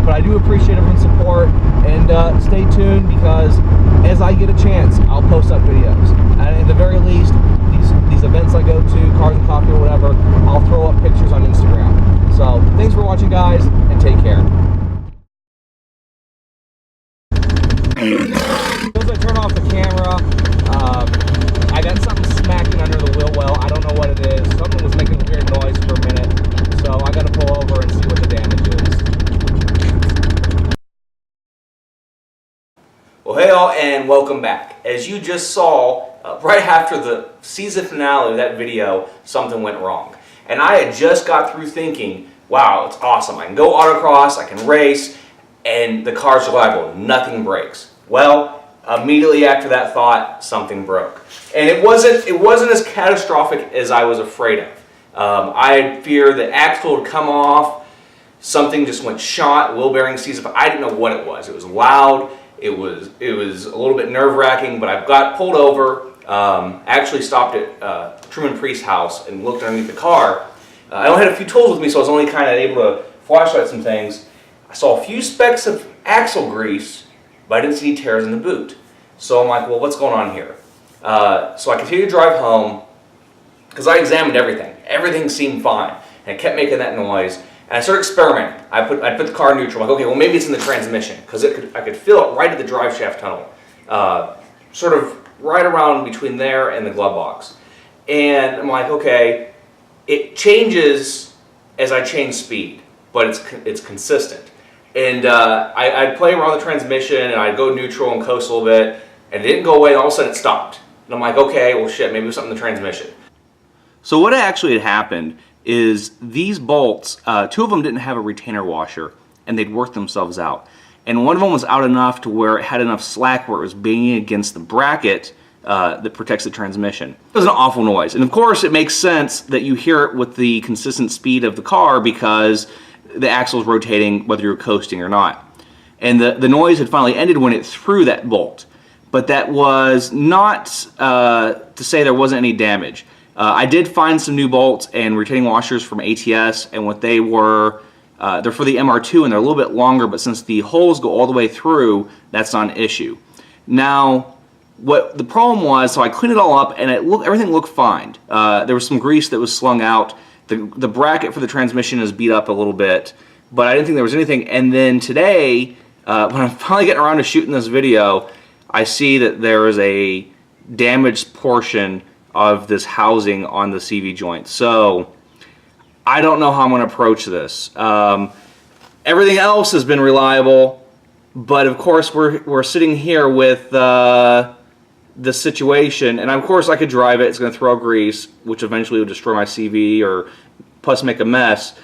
but I do appreciate everyone's support, and stay tuned, because as I get a chance, I'll post up videos. And at the very least, these events I go to, Cars and Coffee or whatever, I'll throw up pictures on Instagram. So thanks for watching, guys, and take care. As I turn off the camera, I got something smacking under the wheel well. I don't know what it is. Something was making a weird noise for a minute, so I got to pull over and see what the damage is. Well, hey all, and welcome back. As you just saw, right after the season finale of that video, something went wrong. And I had just got through thinking, wow, it's awesome. I can go autocross, I can race, and the car's reliable. Nothing breaks. Well, immediately after that thought, something broke. And it wasn't as catastrophic as I was afraid of. I feared the axle would come off, something just went shot, wheel bearing seized up. I didn't know what it was. It was loud. It was a little bit nerve-wracking, but I got pulled over, actually stopped at Truman Priest's house and looked underneath the car. I only had a few tools with me, so I was only kind of able to flashlight some things. I saw a few specks of axle grease, but I didn't see any tears in the boot. So I'm like, well, what's going on here? So I continued to drive home, because I examined everything. Everything seemed fine, and it kept making that noise. And I started experimenting. I put the car in neutral. I'm like, okay, well, maybe it's in the transmission, because I could feel it right at the drive shaft tunnel, sort of right around between there and the glove box. And I'm like, okay, it changes as I change speed, but it's consistent. And I'd play around the transmission, and I'd go neutral and coast a little bit, and it didn't go away, and all of a sudden it stopped. And I'm like, okay, well, shit, maybe it was something in the transmission. So what actually had happened is these bolts, two of them didn't have a retainer washer, and they'd worked themselves out. And one of them was out enough to where it had enough slack where it was banging against the bracket that protects the transmission. It was an awful noise. And of course it makes sense that you hear it with the consistent speed of the car, because the axle is rotating whether you're coasting or not. And the noise had finally ended when it threw that bolt. But that was not to say there wasn't any damage. I did find some new bolts and retaining washers from ATS, and what they were, they're for the MR2, and they're a little bit longer, but since the holes go all the way through, that's not an issue. Now, what the problem was, so I cleaned it all up, and everything looked fine. There was some grease that was slung out. The bracket for the transmission is beat up a little bit, but I didn't think there was anything. And then today, when I'm finally getting around to shooting this video, I see that there is a damaged portion of this housing on the CV joint. So I don't know how I'm going to approach this. Everything else has been reliable, but of course we're sitting here with the situation, and of course I could drive it. It's going to throw grease, which eventually will destroy my CV or plus make a mess.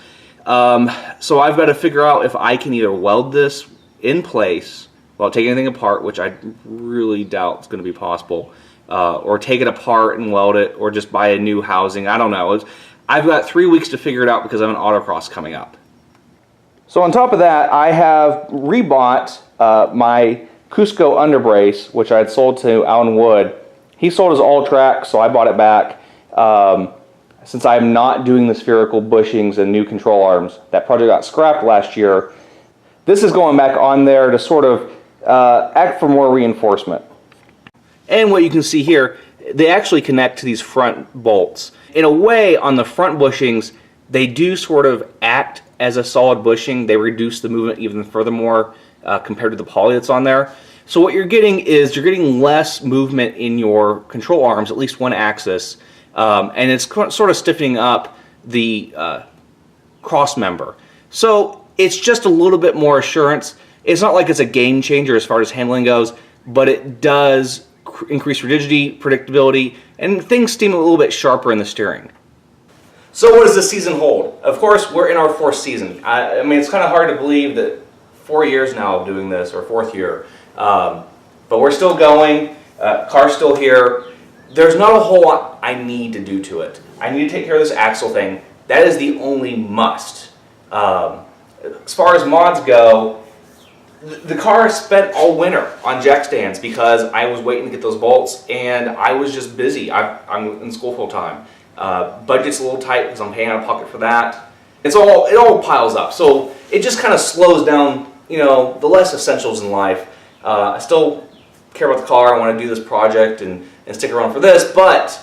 So I've got to figure out if I can either weld this in place without taking anything apart, which I really doubt is going to be possible, or take it apart and weld it, or just buy a new housing. I don't know. I've got 3 weeks to figure it out because I have an autocross coming up. So on top of that, I have rebought my Cusco underbrace, which I had sold to Alan Wood. He sold his all-track, so I bought it back. Since I'm not doing the spherical bushings and new control arms, that project got scrapped last year. This is going back on there to sort of act for more reinforcement. And what you can see here, they actually connect to these front bolts. In a way, on the front bushings, they do sort of act as a solid bushing. They reduce the movement even furthermore compared to the poly that's on there. So what you're getting is you're getting less movement in your control arms, at least one axis, and it's sort of stiffening up the cross member. So it's just a little bit more assurance. It's not like it's a game changer as far as handling goes, but it does increase rigidity, predictability, and things seem a little bit sharper in the steering. So what does this season hold? Of course, we're in our 4th season. I mean, it's kind of hard to believe that 4 years now of doing this, or 4th year, but we're still going. Car's still here. There's not a whole lot I need to do to it. I need to take care of this axle thing. That is the only must. As far as mods go, the car spent all winter on jack stands because I was waiting to get those bolts, and I was just busy. I'm in school full time. Budget's a little tight because I'm paying out of pocket for that. It all piles up. So it just kind of slows down, you know, the less essentials in life. I still care about the car. I want to do this project and stick around for this, but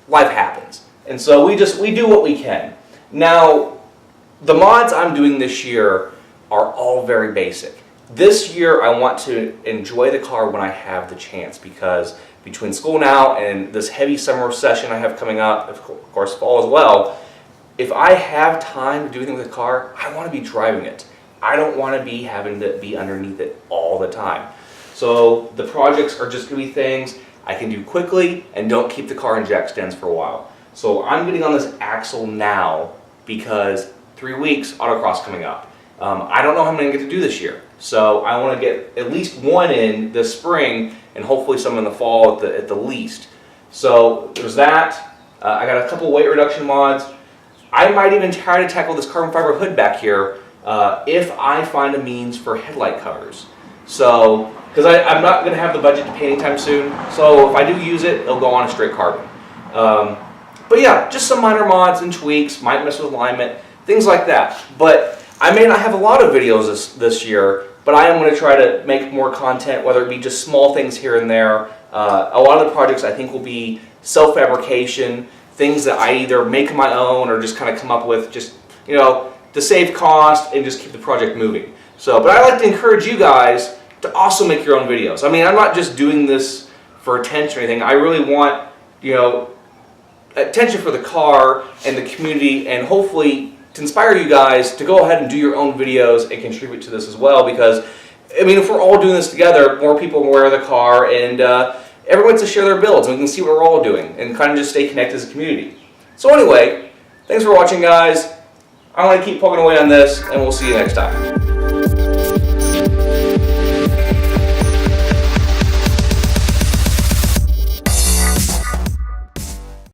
life happens. And so we do what we can. Now, the mods I'm doing this year are all very basic. This year I want to enjoy the car when I have the chance, because between school now and this heavy summer session I have coming up, of course fall as well, if I have time to do anything with the car, I want to be driving it. I don't want to be having to be underneath it all the time. So the projects are just going to be things I can do quickly and don't keep the car in jack stands for a while. So I'm getting on this axle now because 3 weeks autocross coming up. I don't know how I'm going to get to do this year. So I want to get at least one in this spring and hopefully some in the fall at the least. So there's that. I got a couple weight reduction mods. I might even try to tackle this carbon fiber hood back here if I find a means for headlight covers. So, because I'm not going to have the budget to pay anytime soon, so if I do use it, it'll go on a straight carbon. But yeah, just some minor mods and tweaks, might mess with alignment, things like that. But I may not have a lot of videos this year, but I am going to try to make more content, whether it be just small things here and there. A lot of the projects I think will be self-fabrication, things that I either make on my own or just kind of come up with, just, you know, to save cost and just keep the project moving. So, but I like to encourage you guys to also make your own videos. I mean, I'm not just doing this for attention or anything. I really want, you know, attention for the car and the community, and hopefully to inspire you guys to go ahead and do your own videos and contribute to this as well, because, I mean, if we're all doing this together, more people will wear the car, and everyone gets to share their builds, and we can see what we're all doing and kind of just stay connected as a community. So anyway, thanks for watching, guys. I'm going to keep poking away on this, and we'll see you next time.